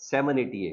780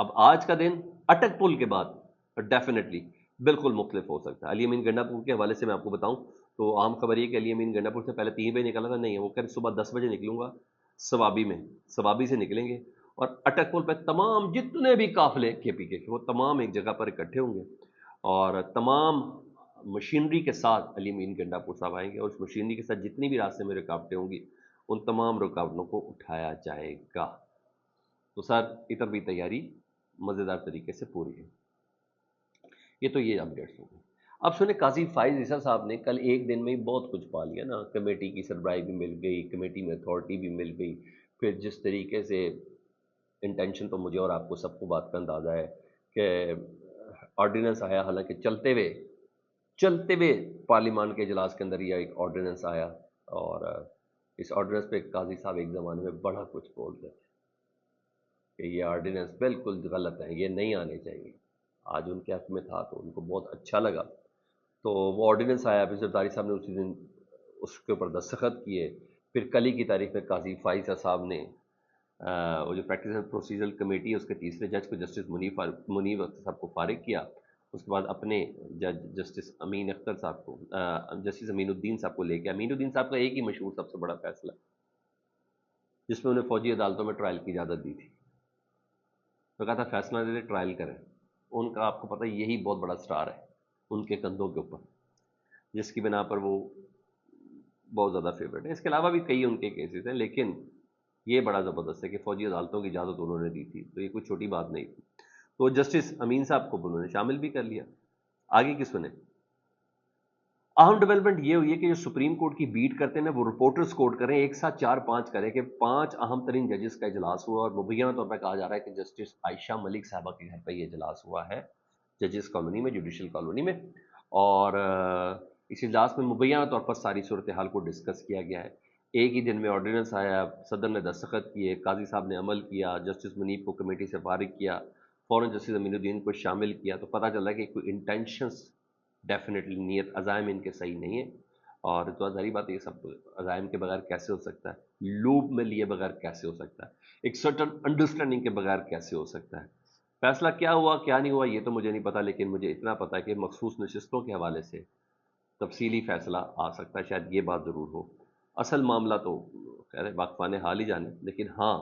اب آج کا دن اٹک پل کے بعد ڈیفینیٹلی بالکل مختلف ہو سکتا ہے. علی امین گنڈا پور کے حوالے سے میں آپ کو بتاؤں تو عام خبر یہ کہ علی امین گنڈا پور سے پہلے 3 بجے نکلا تھا. نہیں، وہ کل صبح 10 بجے نکلوں گا سوابی میں، سوابی سے نکلیں گے اور اٹک پل پہ تمام جتنے بھی قافلے کے پی کے وہ تمام ایک جگہ پر اکٹھے ہوں گے اور تمام مشینری کے ساتھ علی امین گنڈا پور صاحب آئیں گے اور اس مشینری کے ساتھ جتنی بھی راستے میں رکاوٹیں ہوں گی ان تمام رکاوٹوں کو اٹھایا جائے گا. تو سر ادھر بھی تیاری مزیدار طریقے سے پوری ہے. یہ تو یہ اپڈیٹس ہوں گے. اب سنیں، قاضی فائز عیسیٰ صاحب نے کل ایک دن میں ہی بہت کچھ پا لیا نا. کمیٹی کی سربراہی بھی مل گئی، کمیٹی میں اتھارٹی بھی مل گئی، پھر جس طریقے سے انٹینشن تو مجھے اور آپ کو سب کو بات کا اندازہ ہے کہ آرڈیننس آیا، حالانکہ چلتے ہوئے پارلیمان کے اجلاس کے اندر یہ ایک آرڈیننس آیا اور اس آرڈیننس پہ قاضی صاحب ایک زمانے میں بڑا کچھ بولتے تھے کہ یہ آرڈیننس بالکل غلط ہے، یہ نہیں آنے چاہیے. آج ان کے حق میں تھا تو ان کو بہت اچھا لگا تو وہ آرڈیننس آیا. پھر زرداری صاحب نے اسی دن اس کے اوپر دستخط کیے. پھر کل ہی کی تاریخ میں قاضی فائزہ صاحب نے وہ جو پریکٹس اینڈ پروسیجر کمیٹی ہے اس کے تیسرے جج کو جسٹس منیب صاحب کو فارغ کیا. اس کے بعد اپنے جج جسٹس امین اختر صاحب کو جسٹس امین الدین صاحب کو لے کے، امین الدین صاحب کا ایک ہی مشہور سب سے بڑا فیصلہ جس میں انہیں فوجی عدالتوں میں ٹرائل کی اجازت دی تھی. تو کہا تھا فیصلہ دے دے، ٹرائل کریں. ان کا آپ کو پتہ یہی بہت بڑا سٹار ہے ان کے کندھوں کے اوپر، جس کی بنا پر وہ بہت زیادہ فیورٹ ہے. اس کے علاوہ بھی کئی ان کے کیسز ہیں لیکن یہ بڑا زبردست ہے کہ فوجی عدالتوں کی اجازت انہوں نے دی تھی تو یہ کوئی چھوٹی بات نہیں تھی. تو جسٹس امین صاحب کو انہوں نے شامل بھی کر لیا. آگے کی سنیں. اہم ڈیولپمنٹ یہ ہوئی ہے کہ جو سپریم کورٹ کی بیٹ کرتے ہیں نا وہ رپورٹرز کوٹ کریں ایک ساتھ 4-5 کریں کہ 5 اہم ترین ججز کا اجلاس ہوا اور مبینہ طور پہ کہا جا رہا ہے کہ جسٹس عائشہ ملک صاحبہ کے گھر پہ یہ اجلاس ہوا ہے ججز کالونی میں، جوڈیشل کالونی میں. اور اس اجلاس میں مبینہ طور پر ساری صورتحال کو ڈسکس کیا گیا ہے. ایک ہی دن میں آرڈیننس آیا، صدر نے دستخط کیے، قاضی صاحب نے عمل کیا، جسٹس منیب کو کمیٹی سے فارغ کیا، فوراً جسٹس امین الدین کو شامل کیا. تو پتہ چلا کہ کوئی انٹینشنس ڈیفینیٹلی نیت عزائم ان کے صحیح نہیں ہے. اور تو ظاہری بات ہے یہ سب عزائم کے بغیر کیسے ہو سکتا ہے، لوب میں لیے بغیر کیسے ہو سکتا ہے، ایک سرٹن انڈرسٹینڈنگ کے بغیر کیسے ہو سکتا ہے. فیصلہ کیا ہوا کیا نہیں ہوا یہ تو مجھے نہیں پتا، لیکن مجھے اتنا پتا ہے کہ مخصوص نشستوں کے حوالے سے تفصیلی فیصلہ آ سکتا ہے. شاید یہ بات ضرور ہو. اصل معاملہ تو خیر ہے واقفان حال ہی جانے. لیکن ہاں،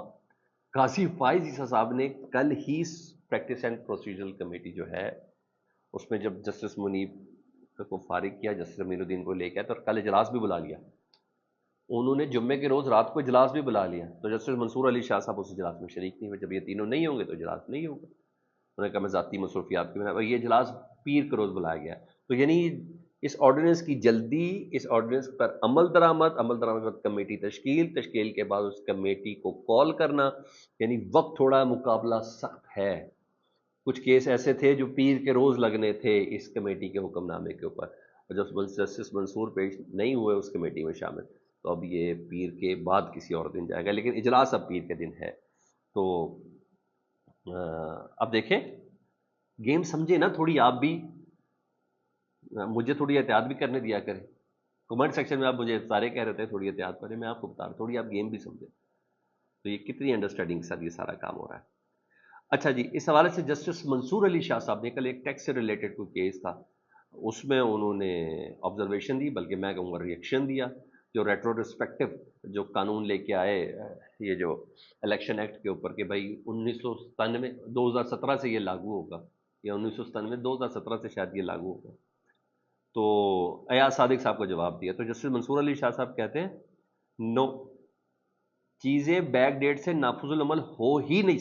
قاضی فائز عیسیٰ صاحب نے کل ہی پریکٹس اینڈ پروسیجرل کمیٹی جو ہے اس میں جب جسٹس منیب کو فارغ کیا، جسٹس امین الدین کو لے کے آیا تو کل اجلاس بھی بلا لیا. انہوں نے جمعے کے روز رات کو اجلاس بھی بلا لیا. تو جسٹس منصور علی شاہ صاحب اس اجلاس میں شریک نہیں ہوئے. جب یہ تینوں نہیں ہوں گے تو اجلاس نہیں ہوگا. انہوں نے کہا میں ذاتی مصروفیات کی بنا پر یہ اجلاس پیر کے روز بلایا گیا. تو یعنی اس آرڈیننس کی جلدی، اس آرڈیننس پر عمل درآمد پر کمیٹی تشکیل کے بعد اس کمیٹی کو کال کرنا، یعنی وقت تھوڑا مقابلہ سخت ہے. کچھ کیس ایسے تھے جو پیر کے روز لگنے تھے اس کمیٹی کے حکم نامے کے اوپر، اور جب جسٹس منصور پیش نہیں ہوئے اس کمیٹی میں شامل تو اب یہ پیر کے بعد کسی اور دن جائے گا. لیکن اجلاس اب پیر کے دن ہے. تو اب دیکھیں گیم سمجھے نا تھوڑی آپ بھی، مجھے تھوڑی احتیاط بھی کرنے دیا کریں. کمنٹ سیکشن میں آپ مجھے سارے کہہ رہے تھے تھوڑی احتیاط کریں، میں آپ کو بتا رہا ہوں تھوڑی آپ گیم بھی سمجھیں. تو یہ کتنی انڈرسٹینڈنگ کے ساتھ یہ سارا کام ہو رہا ہے. اچھا جی، اس حوالے سے جسٹس منصور علی شاہ صاحب نے کل ایک ٹیکس سے ریلیٹڈ کوئی کیس تھا اس میں انہوں نے آبزرویشن دی، بلکہ میں کہوں گا ریئیکشن دیا. جو ریٹروسپیکٹو جو قانون لے کے آئے یہ جو الیکشن ایکٹ کے اوپر کہ بھائی 1997 2017 سے یہ لاگو ہوگا، یا 1997 2017 سے شاید یہ لاگو ہوگا. تو ایاز صادق صاحب کو جواب دیا. تو جسٹس منصور علی شاہ صاحب کہتے ہیں نو، چیزیں بیک ڈیٹ سے نافذ العمل ہو ہی نہیں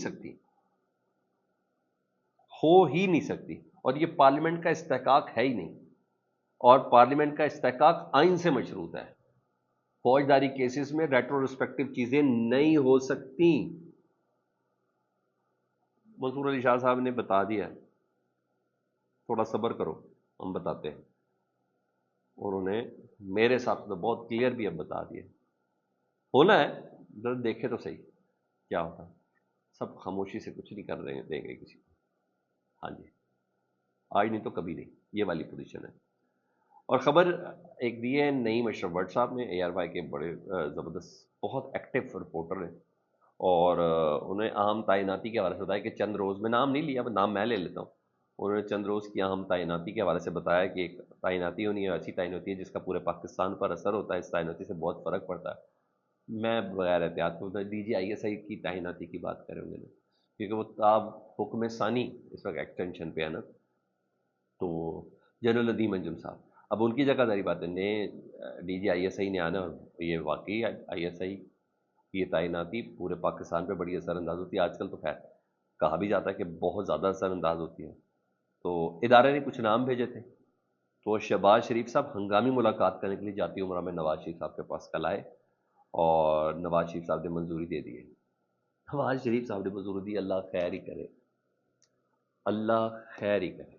سکتی، اور یہ پارلیمنٹ کا استحقاق ہے ہی نہیں، اور پارلیمنٹ کا استحقاق آئین سے مشروط ہے. فوجداری کیسز میں ریٹروسپیکٹو چیزیں نہیں ہو سکتی. منصور علی شاہ صاحب نے بتا دیا، تھوڑا صبر کرو ہم بتاتے ہیں. انہوں نے میرے ساتھ تو بہت کلیئر بھی اب بتا دیا. ہونا ہے ذرا دیکھے تو صحیح کیا ہوتا ہے. سب خاموشی سے کچھ نہیں کر رہے دیں گے کسی کو. ہاں جی، آج نہیں تو کبھی نہیں، یہ والی پوزیشن ہے. اور خبر ایک دی ہے نعیم اشرف بٹ صاحب نے، اے آر وائی کے بڑے زبردست بہت ایکٹیو رپورٹر ہیں، اور انہیں اہم تعیناتی کے حوالے سے بتایا کہ چند روز میں، نام نہیں لیا، نام میں لے لیتا ہوں، انہوں نے چند روز کی اہم تعیناتی کے حوالے سے بتایا کہ ایک تعیناتی ہونی ہے، ایسی تعیناتی ہے جس کا پورے پاکستان پر اثر ہوتا ہے، اس تعیناتی سے بہت فرق پڑتا ہے۔ میں بغیر احتیاط کو D G I S I کی تعیناتی کی بات کریں گے، کیونکہ وہ تاب حکم ثانی اس وقت ایکسٹینشن پہ ہے نا، تو جنرل ندیم انجم صاحب، اب ان کی جگہ داری بات ہے، نئے D G I S I نے آنا، یہ واقعی آئی ایس آئی یہ تعیناتی پورے پاکستان پہ بڑی اثر انداز ہوتی ہے۔ آج کل تو خیر کہا بھی جاتا ہے کہ بہت زیادہ اثر انداز ہوتی ہے۔ تو ادارے نے کچھ نام بھیجے تھے، تو شہباز شریف صاحب ہنگامی ملاقات کرنے کے لیے جاتی عمرہ میں نواز شریف صاحب کے پاس کل آئے، اور نواز شریف صاحب نے منظوری دے دی ہے۔ نواز شریف صاحب نے منظوری دی، اللہ خیر ہی کرے، اللہ خیر ہی کرے۔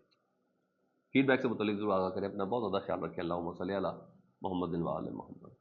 فیڈ بیک سے متعلق ضرور آگاہ کریں، اپنا بہت زیادہ خیال رکھیں، اللہم صلی علی محمد و آل محمد۔